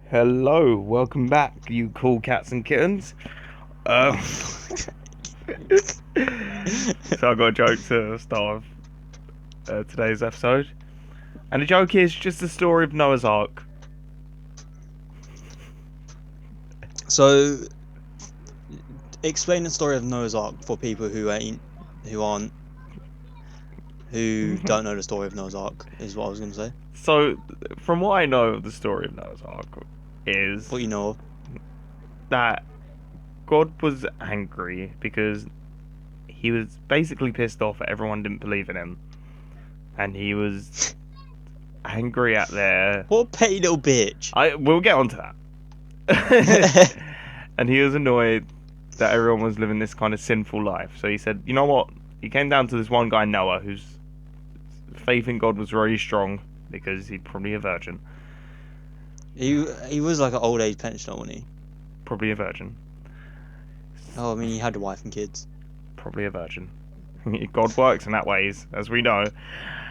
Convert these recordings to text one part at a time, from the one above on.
Hello, welcome back, you cool cats and kittens. Um, so I got a joke to start today's episode, and the joke is just the story of Noah's Ark. So, explain the story of Noah's Ark for people who don't know the story of Noah's Ark, is what I was going to say. So, from what I know of the story of Noah's Ark, is What you know of. that God was angry because he was basically pissed off that everyone didn't believe in him, and he was angry at their. What a petty little bitch. We'll get onto that. And he was annoyed that everyone was living this kind of sinful life. So he said, you know what? He came down to this one guy, Noah, whose faith in God was very strong because he's probably a virgin. He was like an old age pensioner, wasn't he? Probably a virgin. Oh, I mean, he had a wife and kids. Probably a virgin. God works in that ways, as we know.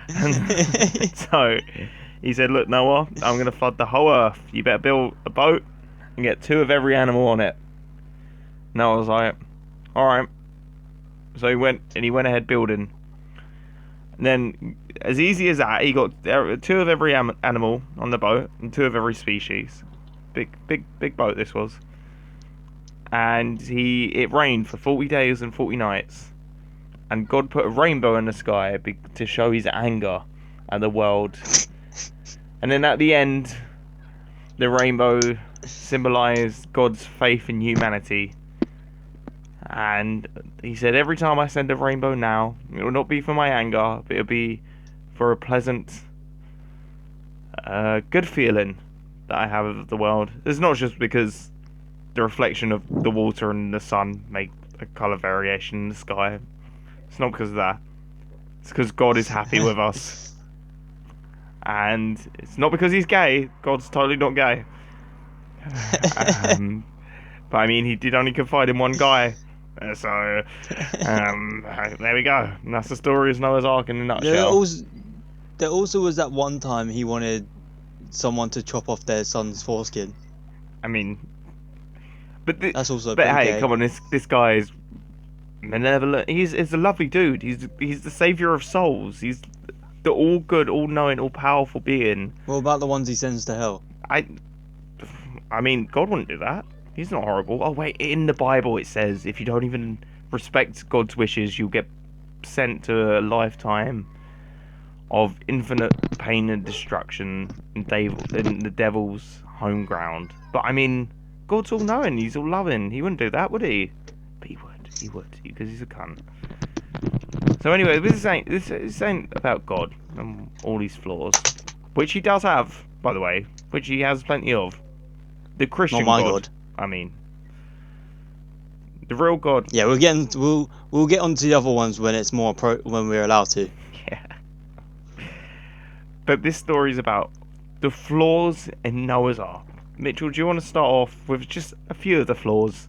And so he said, look, Noah, I'm going to flood the whole earth. You better build a boat and get 2 of every animal on it. Noah was like, alright. So he went ahead building. And then, as easy as that, he got 2 of every animal on the boat and 2 of every species. Big boat this was. And it rained for 40 days and 40 nights. And God put a rainbow in the sky to show his anger at the world. And then at the end, the rainbow symbolised God's faith in humanity. And he said, every time I send a rainbow now, it will not be for my anger, but it will be for a pleasant, good feeling that I have of the world. It's not just because the reflection of the water and the sun make a colour variation in the sky. It's not because of that. It's because God is happy with us. And it's not because he's gay. God's totally not gay. But I mean, he did only confide in one guy. So, there we go. And that's the story of Noah's Ark in a nutshell. There also was that one time he wanted someone to chop off their son's foreskin. I mean, that's also. But hey, gay. come on, this guy is malevolent. He's a lovely dude. He's the savior of souls. He's the all good, all knowing, all powerful being. What about the ones he sends to hell? I mean, God wouldn't do that. He's not horrible. Oh wait, in the Bible it says if you don't even respect God's wishes, you'll get sent to a lifetime of infinite pain and destruction in the devil's home ground. But I mean, God's all knowing. He's all loving. He wouldn't do that, would he? But he would, because he's a cunt. So anyway, this ain't about God and all his flaws, which he does have, by the way, which he has plenty of. The Christian God. I mean, the real God. Yeah, we'll get onto the other ones when it's more when we're allowed to. Yeah. But this story is about the flaws in Noah's Ark. Mitchell, do you want to start off with just a few of the flaws?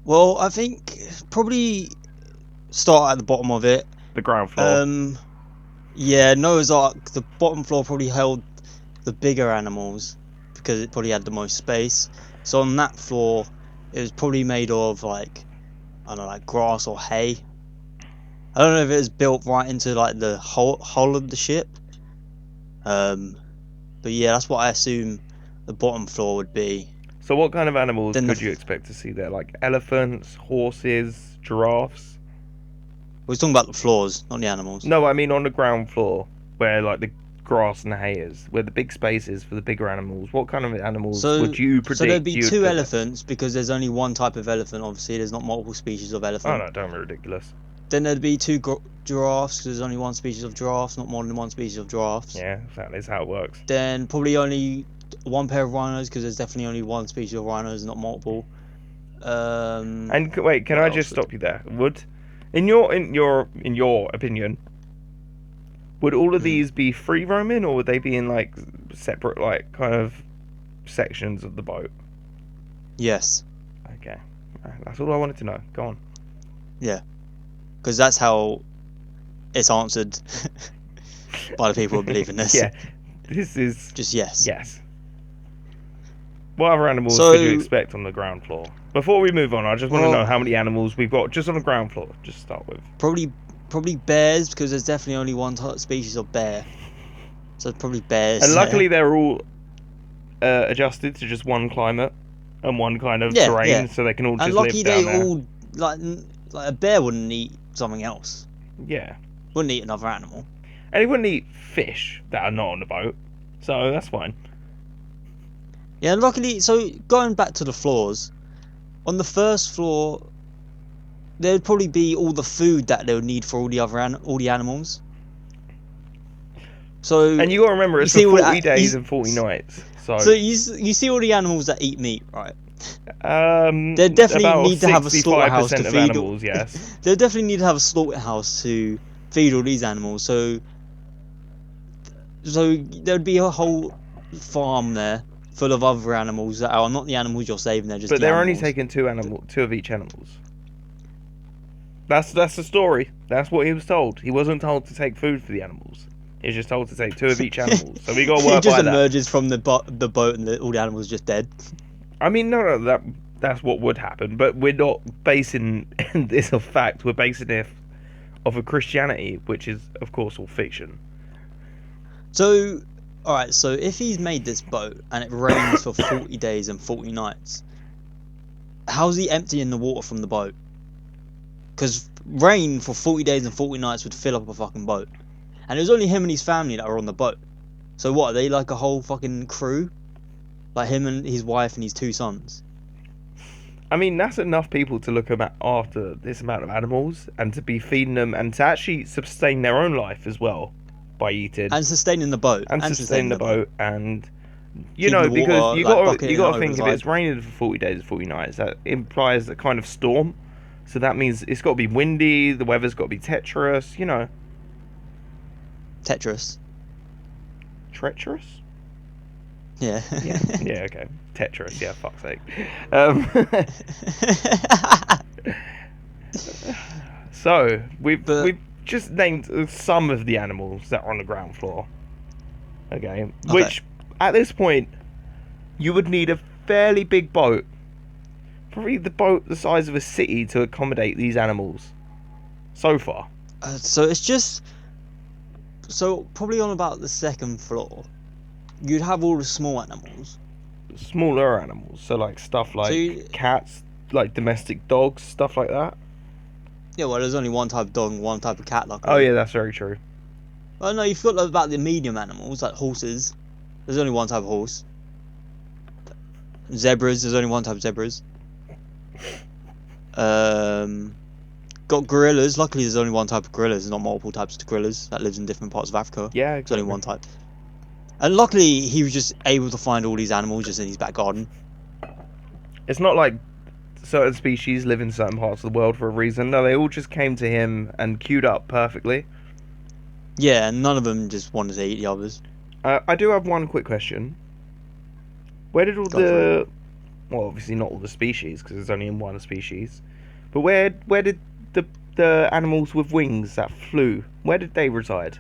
Well, I think probably start at the bottom of it. The ground floor. Yeah, Noah's Ark. The bottom floor probably held the bigger animals because it probably had the most space. So on that floor, it was probably made of like grass or hay. I don't know if it was built right into like the hull of the ship. But yeah, that's what I assume the bottom floor would be. So what kind of animals could you expect to see there? Like elephants, horses, giraffes? We're talking about the floors, not the animals. No, I mean on the ground floor, where like the grass and the hay is, where the big space is for the bigger animals. What kind of animals would you predict? So there'd be 2 elephants because there's only one type of elephant. Obviously, there's not multiple species of elephant. Oh no, don't be ridiculous. Then there'd be 2 giraffes because there's only one species of giraffes, not more than one species of giraffes. Yeah, that is how it works. Then probably only 1 pair of rhinos because there's definitely only one species of rhinos, not multiple. And wait, can I just stop you there? In your opinion, would all of these be free roaming, or would they be in like separate, like kind of sections of the boat? Yes. Okay, that's all I wanted to know. Go on. Yeah, because that's how it's answered by the people who believe in this. Yeah, this is just yes. Yes. What other animals could you So, expect on the ground floor? Before we move on, I just want to know well, how many animals we've got just on the ground floor. Just to start with. probably bears, because there's definitely only one species of bear. So probably And bears there. luckily, they're all adjusted to just one climate and one kind of Yeah, yeah. terrain, so they can all And just live lucky they down there. all like a bear wouldn't eat something else. Yeah. Wouldn't eat another animal. And he wouldn't eat fish that are not on the boat, so that's fine. Yeah, and luckily, so going back to the floors, on the first floor, there'd probably be all the food that they would need for all the other all the animals. So And you got to remember, you it's for see all 40 that, days and 40 nights. so you see all the animals that eat meat, right? Um, They definitely about need to have a slaughterhouse to 65% of feed. animals, yes. They definitely need to have a slaughterhouse to feed all these animals. So there'd be a whole farm there full of other animals that are not the animals you're saving. They're just But the they're only animals. taking two of each animals. That's the story. That's what he was told. He wasn't told to take food for the animals. He was just told to take two of each animal. So we got to It work just by that. emerges from the boat and all the animals just dead. I mean, no, that's what would happen. But we're not basing this off fact. We're basing it off of Christianity, which is, of course, all fiction. So, alright, so if he's made this boat and it rains for 40 days and 40 nights, how's he emptying the water from the boat? Because rain for 40 days and 40 nights would fill up a fucking boat. And it was only him and his family that were on the boat. So what, are they like a whole fucking crew? Like him and his wife and his 2 sons? I mean, that's enough people to look after this amount of animals and to be feeding them and to actually sustain their own life as well by eating And sustaining the boat. and sustaining the boat and Keeping the because water, you like, got bucketing to it think if over it's raining for 40 days and 40 nights, that implies a kind of storm. So that means it's got to be windy, the weather's got to be treacherous, Tetris. Treacherous? Yeah. Yeah, okay. Tetris, yeah, fuck's sake. So we've just named some of the animals that are on the ground floor. Okay. Which at this point you would need a fairly big boat. Probably the boat the size of a city to accommodate these animals. So far. So it's just... So probably on about the second floor, you'd have all the small animals. Smaller animals, so like stuff like cats, like domestic dogs, stuff like that. Yeah, well, there's only one type of dog and one type of cat, luckily. Oh yeah, that's very true. Well, no, you've got about the medium animals, like horses. There's only one type of horse. Zebras, there's only one type of zebras. Got gorillas. Luckily, there's only one type of gorillas, not multiple types of gorillas that lives in different parts of Africa. Yeah, There's only one type. And luckily, he was just able to find all these animals just in his back garden. It's not like certain species live in certain parts of the world for a reason. No, they all just came to him and queued up perfectly. Yeah, and none of them just wanted to eat the others. I do have one quick question. Where did all the... Well, obviously not all the species, because there's only in one species. But where did the animals with wings that flew, where did they reside?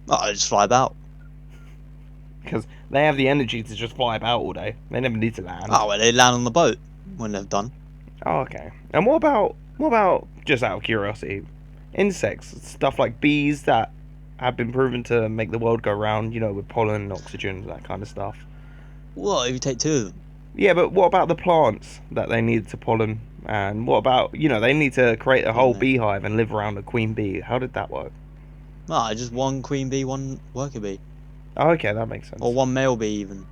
Oh, they just fly about. Because they have the energy to just fly about all day. They never need to land. Oh, well, they land on the boat when they're done. Oh, okay. And what about just out of curiosity, insects, stuff like bees that have been proven to make the world go round, with pollen, oxygen, that kind of stuff. Well, if you take 2 of them. Yeah, but what about the plants that they need to pollen? And what about, they need to create a whole beehive and live around a queen bee. How did that work? Ah, just one queen bee, one worker bee. Oh, okay, that makes sense. Or one male bee, even.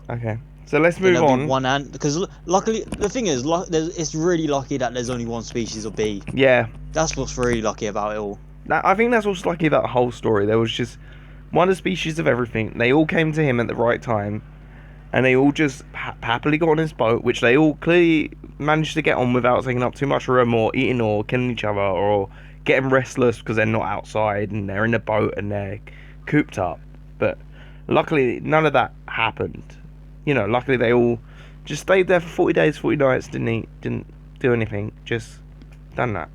Okay, so let's move on. Because luckily, the thing is, it's really lucky that there's only one species of bee. Yeah. That's what's really lucky about it all. I think that's what's lucky about the whole story. There was just one species of everything. They all came to him at the right time. And they all just happily got on his boat, which they all clearly managed to get on without taking up too much room or eating or killing each other or getting restless because they're not outside and they're in a boat and they're cooped up. But luckily, none of that happened. Luckily they all just stayed there for 40 days, 40 nights, didn't do anything, just done that.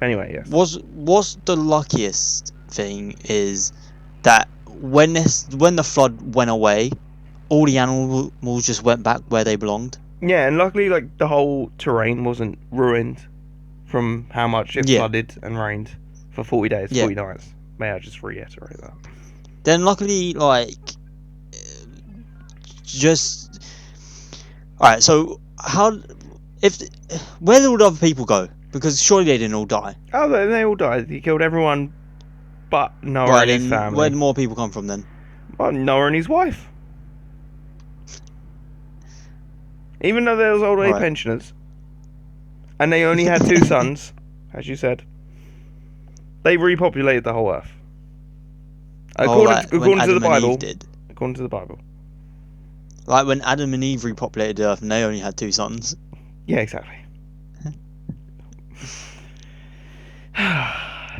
Anyway, yes. What's the luckiest thing is that when the flood went away, all the animals just went back where they belonged. Yeah, and luckily, like, the whole terrain wasn't ruined from how much it Yeah. flooded and rained for 40 days, Yeah. 40 nights. May I just reiterate that? Then luckily, like, just alright. So where did all the other people go? Because surely they didn't all die. Oh, they all died. He killed everyone but Noah Right, and his then where family. did more people come from then? Well, Noah and his wife. Even though there was old age Right. pensioners, and they only had 2 sons, as you said, they repopulated the whole earth. According When to the Adam and Bible. Eve did. According to the Bible. Like when Adam and Eve repopulated the earth and they only had 2 sons. Yeah, exactly.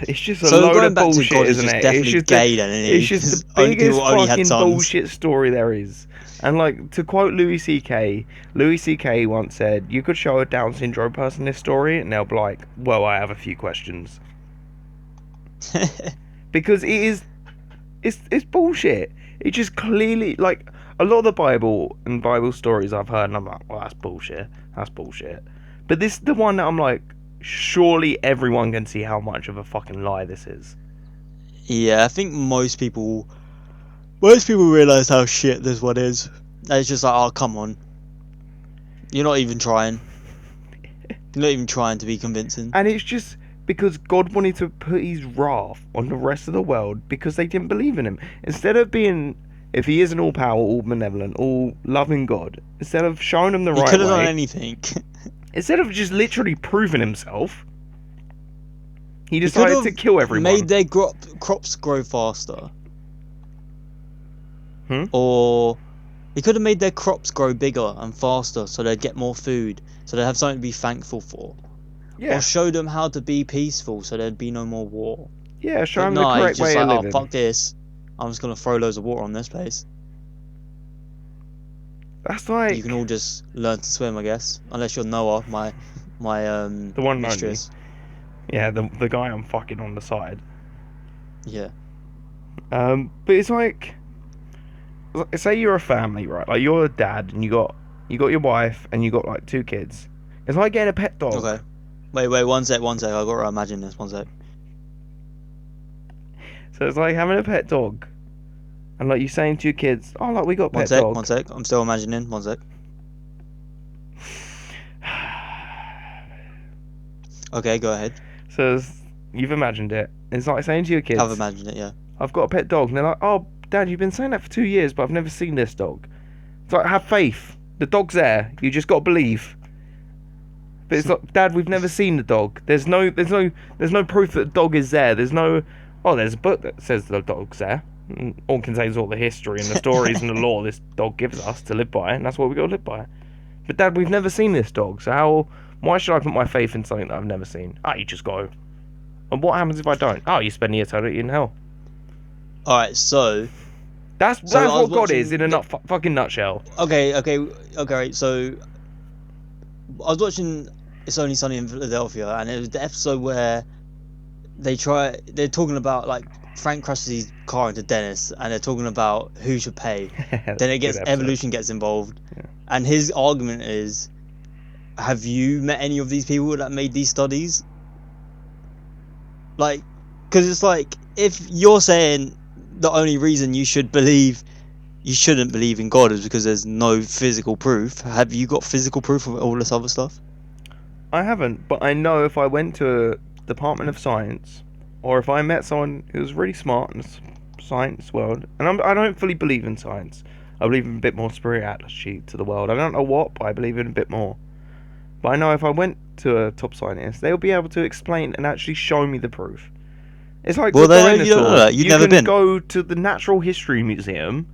It's just a load of bullshit, isn't it? Definitely It's gay then, isn't it's just the only biggest people only had fucking sons. bullshit story there is. And like, to quote Louis C.K. once said, "You could show a Down syndrome person this story, and they'll be like, well, I have a few questions." Because it's bullshit. It just clearly, like, a lot of the Bible and Bible stories I've heard, and I'm like, well, that's bullshit. That's bullshit. But this is the one that I'm like, surely everyone can see how much of a fucking lie this is. Yeah, I think most people realise how shit this one is. And it's just like, oh, come on. You're not even trying. You're not even trying to be convincing. And it's just because God wanted to put his wrath on the rest of the world because they didn't believe in him. Instead of being, if he is an all-powerful, all-benevolent, all-loving God, instead of showing them the right way... He could have done anything. Instead of just literally proving himself, he decided to kill everyone. Made their crops grow faster. Or he could have made their crops grow bigger and faster so they'd get more food, so they'd have something to be thankful for. Yeah. Or show them how to be peaceful so there'd be no more war. Yeah, show them the correct way of living. Oh, fuck this. I'm just going to throw loads of water on this place. That's like... You can all just learn to swim, I guess. Unless you're Noah, my the one mistress. Yeah, the guy I'm fucking on the side. Yeah. But it's like, say you're a family, right? Like, you're a dad and you got your wife and you got like 2 kids. It's like getting a pet dog. Okay. Wait, one sec. I gotta imagine this. One sec. So it's like having a pet dog, and like you saying to your kids, "Oh, like we got a pet dog." One sec. I'm still imagining. One sec. Okay, go ahead. So you've imagined it. It's like saying to your kids, I've imagined it. Yeah. "I've got a pet dog," and they're like, "Oh, Dad, you've been saying that for 2 years, but I've never seen this dog." It's like, have faith. The dog's there. You just got to believe. But it's like, Dad, we've never seen the dog. There's no proof that the dog is there. There's no, oh, there's a book that says the dog's there. All contains all the history and the stories and the law this dog gives us to live by, and that's what we got to live by. But Dad, we've never seen this dog, so why should I put my faith in something that I've never seen? You just go. And what happens if I don't? You spend the eternity in hell. Alright, so that's what God is in a fucking nutshell. Okay, so I was watching It's Only Sunny in Philadelphia, and it was the episode where they're talking about, like, Frank crashes his car into Dennis, and they're talking about who should pay. Then evolution gets involved, and his argument is, have you met any of these people that made these studies? Like, because it's like, if you're saying the only reason you shouldn't believe in God is because there's no physical proof, have you got physical proof of all this other stuff? I haven't, but I know if I went to a Department of Science, or if I met someone who was really smart in the science world, and I don't fully believe in science, I believe in a bit more spirituality to the world. I don't know what, but I believe in a bit more. But I know if I went to a top scientist, they'll be able to explain and actually show me the proof. It's like the dinosaurs. You don't know that. You can go to the Natural History Museum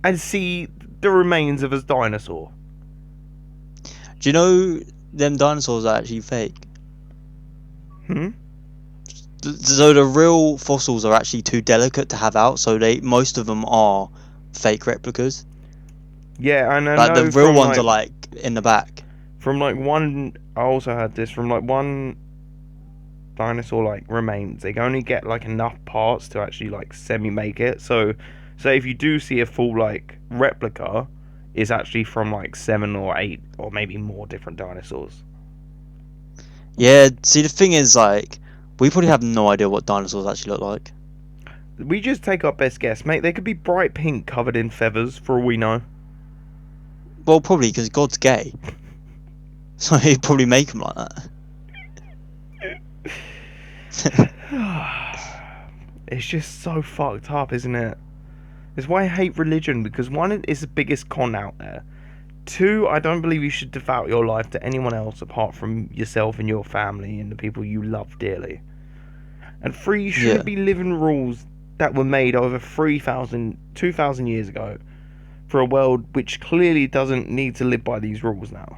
and see the remains of a dinosaur. Do you know them dinosaurs are actually fake? So the real fossils are actually too delicate to have out, so most of them are fake replicas. Yeah, and I like know the real ones are like in the back. From like one, I also had this from like one dinosaur like remains, they only get like enough parts to actually like semi make it. So if you do see a full like replica, it's actually from like 7 or 8 or maybe more different dinosaurs. Yeah, see, the thing is, like, we probably have no idea what dinosaurs actually look like. We just take our best guess, mate. They could be bright pink covered in feathers for all we know. Well, probably because God's gay. So he'd probably make them like that. It's just so fucked up, isn't it? It's why I hate religion, because one, it's the biggest con out there. Two, I don't believe you should devote your life to anyone else apart from yourself and your family and the people you love dearly. And three, you shouldn't be living rules that were made over 2,000 years ago for a world which clearly doesn't need to live by these rules now.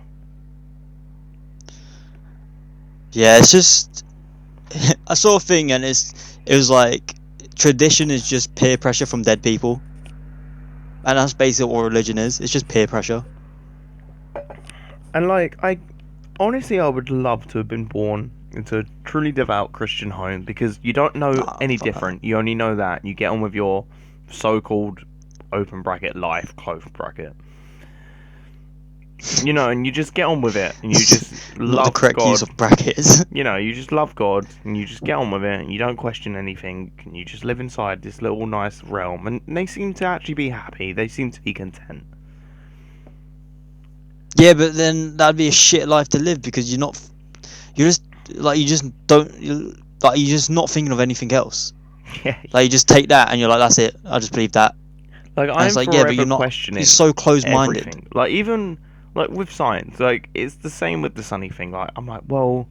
Yeah, it's just... I saw a thing and it was like, tradition is just peer pressure from dead people. And that's basically what religion is. It's just peer pressure. And like, I would love to have been born into a truly devout Christian home, because you don't know any different. You only know that you get on with your so-called open bracket life, close bracket. You know, and you just get on with it, and you just Not love the correct God. use of brackets. You know, you just love God, and you just get on with it, and you don't question anything, and you just live inside this little nice realm, and they seem to actually be happy. They seem to be content. Yeah, but then that'd be a shit life to live, because you're just not thinking of anything else. Yeah. Like, you just take that and you're like, that's it. I just believe that. Like, And I'm it's like, forever but you're not. questioning You're so close-minded. everything. Like, even like with science, like it's the same with the sunny thing. Like, I'm like, well,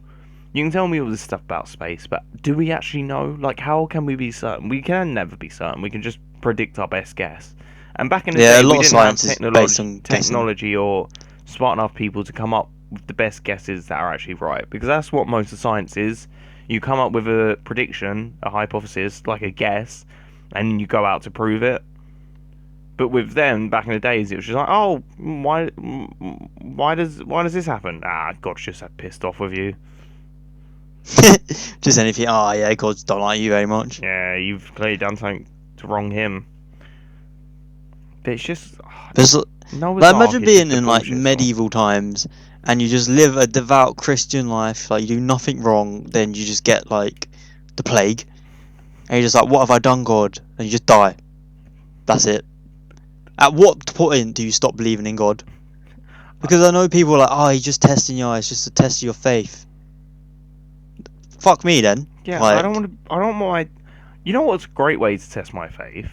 you can tell me all this stuff about space, but do we actually know? Like, how can we be certain? We can never be certain. We can just predict our best guess. And back in the day, A lot we of didn't have science is based on guessing. technology or smart enough people to come up with the best guesses that are actually right. Because that's what most of science is. You come up with a prediction, a hypothesis, like a guess, and you go out to prove it. But with them, back in the days, it was just like, oh, why does this happen? Ah, God's just that pissed off with you. Just anything. Oh yeah, God don't like you very much. Yeah, you've clearly done something to wrong him. But it's just Like, imagine being in like medieval times and you just live a devout Christian life, like you do nothing wrong, then you just get like the plague, and you're just like, what have I done, God? And you just die. That's it. At what point do you stop believing in God? Because I know people are like, oh, he's just testing you. It's just a test of your faith. Fuck me then. Yeah, like, I don't want. You know what's a great way to test my faith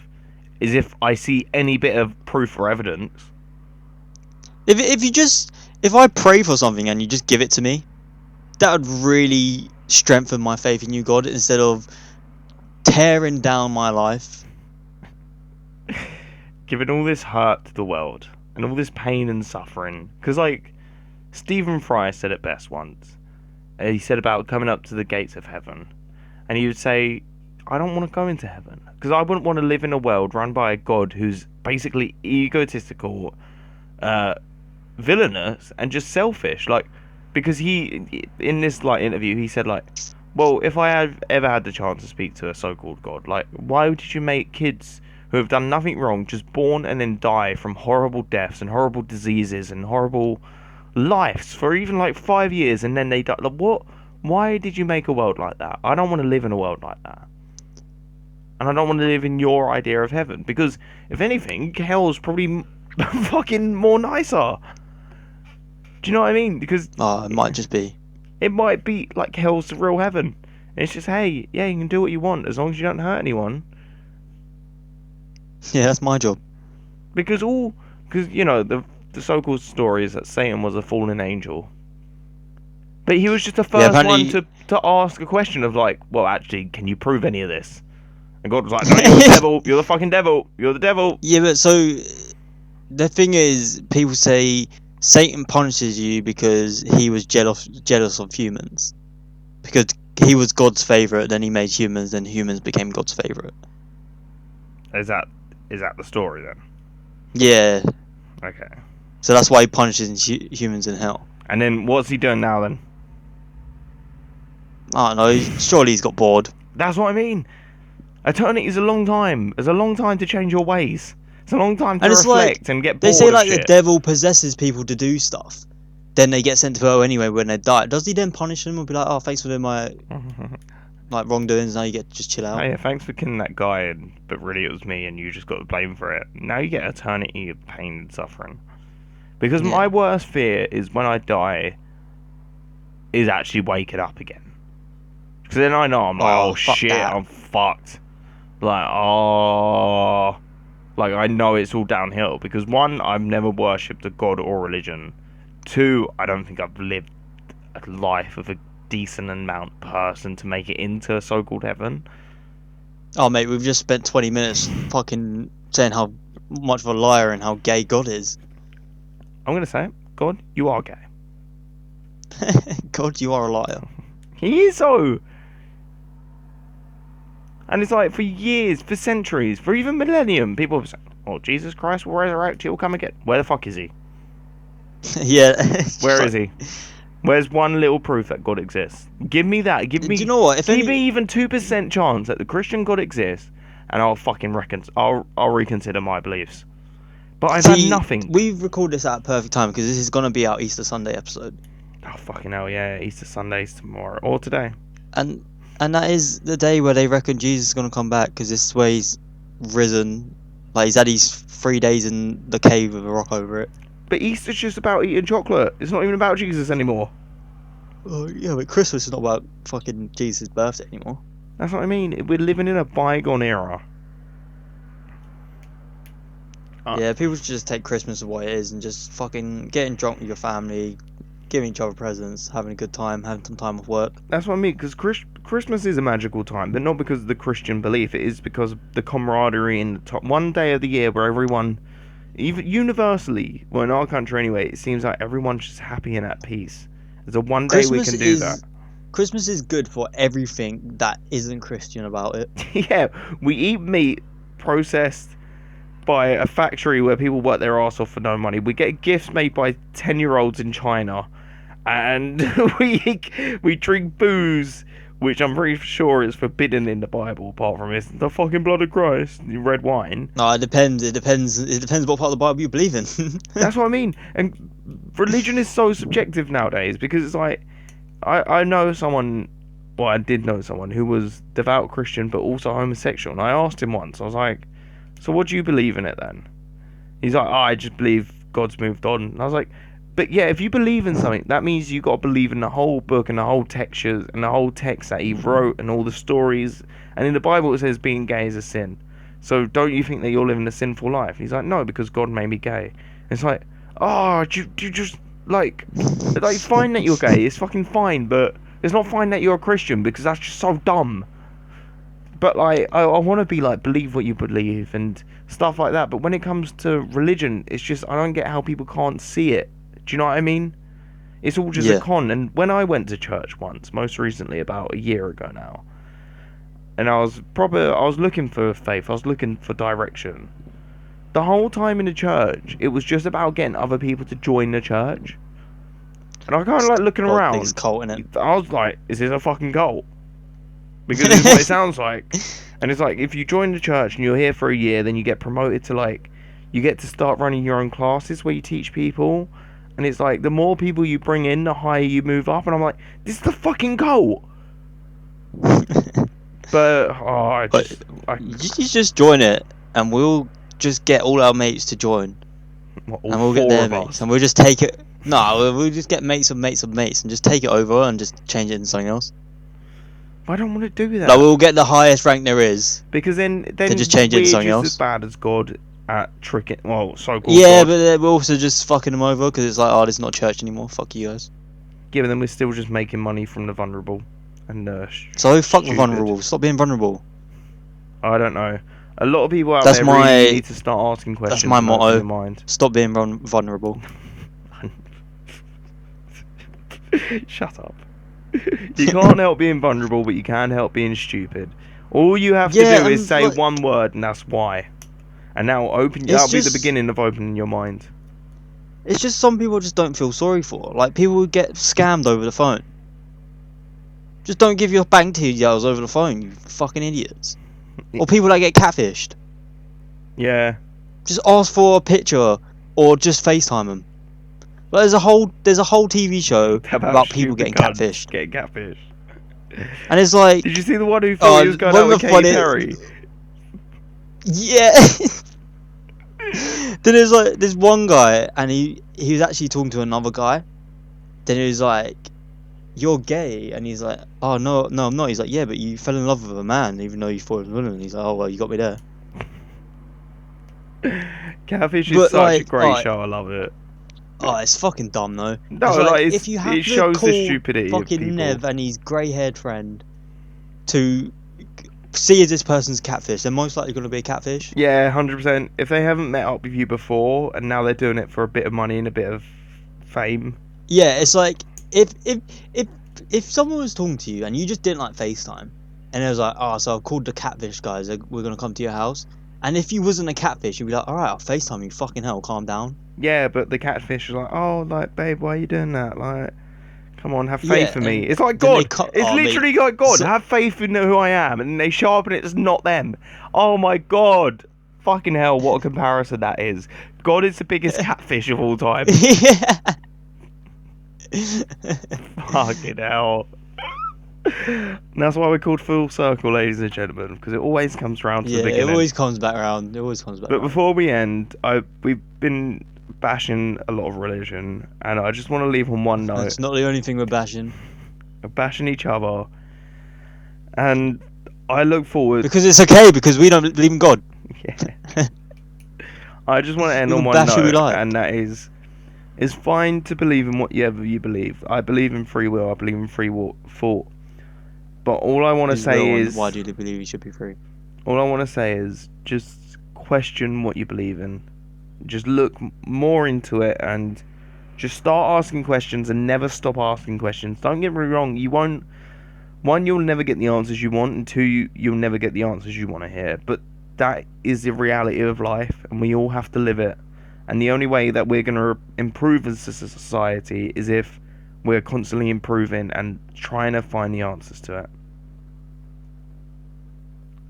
is if I see any bit of proof or evidence. If I pray for something and you just give it to me, that would really strengthen my faith in you, God, instead of tearing down my life. Giving all this hurt to the world and all this pain and suffering. Because, like, Stephen Fry said it best once. He said about coming up to the gates of heaven. And he would say, I don't want to go into heaven. Because I wouldn't want to live in a world run by a God who's basically egotistical, villainous, and just selfish. Like, because he, in this, like, interview, he said, like, well, if I have ever had the chance to speak to a so-called God, like, why did you make kids who have done nothing wrong, just born and then die from horrible deaths and horrible diseases and horrible lives for even like 5 years, and then they die? Like, what? Why did you make a world like that? I don't want to live in a world like that, and I don't want to live in your idea of heaven, because if anything, hell's probably fucking more nicer. Do you know what I mean? Because it might just be. It might be like hell's the real heaven. And it's just, hey, yeah, you can do what you want as long as you don't hurt anyone. Yeah, that's my job. Because you know, the so-called story is that Satan was a fallen angel. But he was just the first one to ask a question of like, well, actually, can you prove any of this? And God was like, no, you're the devil. You're the fucking devil. You're the devil. Yeah, but so the thing is, people say Satan punishes you because he was jealous of humans. Because he was God's favourite, then he made humans, then humans became God's favourite. Is that the story then? Yeah. Okay. So that's why he punishes humans in hell. And then what's he doing now then? I don't know. Surely he's got bored. That's what I mean. Eternity is a long time. It's a long time to change your ways. It's a long time to And it's like reflect and get they bored say, of like the shit. devil possesses people to do stuff. Then they get sent to hell anyway when they die. Does he then punish them or be like, "Oh, thanks for doing my wrongdoings. Now you get to just chill Oh out"? yeah, thanks for killing that guy, but really it was me, and you just got the blame for it. Now you get eternity of pain and suffering. Because Yeah. my worst fear is when I die, is actually waking up again. Because then I know I'm like, Oh, oh fuck shit, that. I'm fucked. Like, oh, like I know it's all downhill. Because one, I've never worshipped a god or religion. Two, I don't think I've lived a life of a decent amount person to make it into a so-called heaven. Oh, mate, we've just spent 20 minutes fucking saying how much of a liar and how gay God is. I'm gonna say it, God, you are gay. God, you are a liar. He is so. And it's like for years, for centuries, for even millennium, people have said, "Oh, Jesus Christ will resurrect. He'll come again." Where the fuck is he? Yeah. Where is he? Where's one little proof that God exists? Give me that. Give Do me. you know what? Give me even 2% chance that the Christian God exists, and I'll fucking I'll reconsider my beliefs. But I've had nothing. we've recorded this at a perfect time because this is gonna be our Easter Sunday episode, Oh fucking hell yeah! Easter Sunday's tomorrow or today. and that is the day where they reckon Jesus is gonna come back because this is where he's risen. Like he's had his 3 days in the cave with a rock over it. But Easter's just about eating chocolate. It's not even about Jesus anymore. Oh yeah, but Christmas is not about fucking Jesus' birthday anymore. That's what I mean. We're living in a bygone era. Yeah, people should just take Christmas for what it is and just fucking getting drunk with your family, giving each other presents, having a good time, having some time off work. That's what I mean, because Christmas is a magical time, but not because of the Christian belief. It is because of the camaraderie in the top one day of the year where everyone, even universally, well in our country anyway, it seems like everyone's just happy and at peace. There's a one day we can do that. Christmas is good for everything that isn't Christian about it. Yeah, we eat meat processed by a factory where people work their arse off for no money. We get gifts made by 10-year-olds in China, and we drink booze, which I'm pretty sure is forbidden in the Bible. Apart from it's the fucking blood of Christ, red wine. No, it depends. It depends what part of the Bible you believe in. That's what I mean. And religion is so subjective nowadays because it's like I know someone. Well, I did know someone who was devout Christian but also homosexual, and I asked him once. I was like, "So what do you believe in it then?" He's like, "Oh, I just believe God's moved on." And I was like, "But yeah, if you believe in something, that means you got to believe in the whole book and the whole textures and the whole text that he wrote and all the stories. And in the Bible it says being gay is a sin. So don't you think that you're living a sinful life?" He's like, "No, because God made me gay." And it's like, oh, do you just like fine that you're gay. It's fucking fine, but it's not fine that you're a Christian because that's just so dumb. But like, I want to be like, believe what you believe and stuff like that. But when it comes to religion, it's just I don't get how people can't see it. Do you know what I mean? It's all just a con. And when I went to church once, most recently about a year ago now, and I was looking for faith. I was looking for direction. The whole time in the church, it was just about getting other people to join the church. And I kind of like looking around. Biggest cult, innit? I was like, is this a fucking cult? Because it's what it sounds like. And it's like, if you join the church and you're here for a year, then you get promoted to like, you get to start running your own classes where you teach people. And it's like, the more people you bring in, the higher you move up. And I'm like, this is the fucking cult. But, you just join it, and we'll just get all our mates to join. What, And we'll get their mates, and we'll just take it. No, we'll just get mates of mates of mates, and just take it over and just change it into something else. I don't want to do that. Like we'll get the highest rank there is. Because then just change it into something we're else. just as bad as God at tricking. Well, so-called Yeah, God. but we're also just fucking them over because it's like, oh, this is not church anymore. Fuck you guys. Yeah, but then we're still just making money from the vulnerable and So fuck the stupid. vulnerable. Stop being vulnerable. I don't know. A lot of people out That's there my- really need to start asking questions. that's my and open motto. their mind. Stop being vulnerable. Shut up. You can't help being vulnerable, but you can help being stupid. All you have to Yeah, do is and, say like- one word, and that's why. And now It's that'll be the just- beginning of opening your mind. It's just some people just don't feel sorry for. Like people get scammed over the phone. Just don't give your bank details over the phone, you fucking idiots. Or people that get catfished. Yeah. Just ask for a picture or just FaceTime them. But there's a whole TV show about people stupid getting cunts catfished. getting catfished. And it's like, Did you see the one who thought he was going out with Katy Perry? Yeah. Then there's like this one guy, and he was actually talking to another guy. Then he was like, "You're gay," and he's like, "Oh no, I'm not." He's like, "Yeah, but you fell in love with a man, even though you thought it was a woman." And he's like, "Oh well, you got me there." Catfish is But such a like, great show. I love it. oh, it's fucking dumb though. No, It's like if you have it to shows the call stupidity of fucking people. Nev and his grey-haired friend to see if this person's catfish, they're most likely going to be a catfish. Yeah, 100%. If they haven't met up with you before and now they're doing it for a bit of money and a bit of fame. Yeah, it's like if someone was talking to you and you just didn't like FaceTime, and it was like, oh, so I've called the catfish guys, we're gonna come to your house, and if you wasn't a catfish, you'd be like, all right, I'll FaceTime you. Fucking hell, calm down. Yeah, but the catfish is like, oh, like, babe, why are you doing that? Like, come on, have Yeah, faith in me. and It's like then they God. cut- It's oh, literally mate. like God. So- Have faith in who I am, and they show up and it's not them. Oh my God. Fucking hell, what a comparison that is. God is the biggest catfish of all time. Yeah. Fucking hell. And that's why we're called Full Circle, ladies and gentlemen, because it always comes round to Yeah, the beginning. it always comes back around. It always comes back. But around. before we end, we've been bashing a lot of religion, and I just want to leave on one note. It's not the only thing we're bashing. Bashing each other, and I look forward. Because it's okay, because we don't believe in God. Yeah. I just want to end We on can one bash who we note, like. and that is, it's fine to believe in whatever you believe. I believe in free will. I believe in free thought. But all I want to say is, why do you believe you should be free? all I want to say is, just question what you believe in. Just look more into it, and just start asking questions, and never stop asking questions. Don't get me wrong. You won't. One, you'll never get the answers you want, and two, you'll never get the answers you want to hear. But that is the reality of life, and we all have to live it. And the only way that we're going to improve as a society is if we're constantly improving and trying to find the answers to it.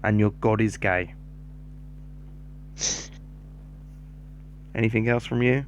And your God is gay. Anything else from you?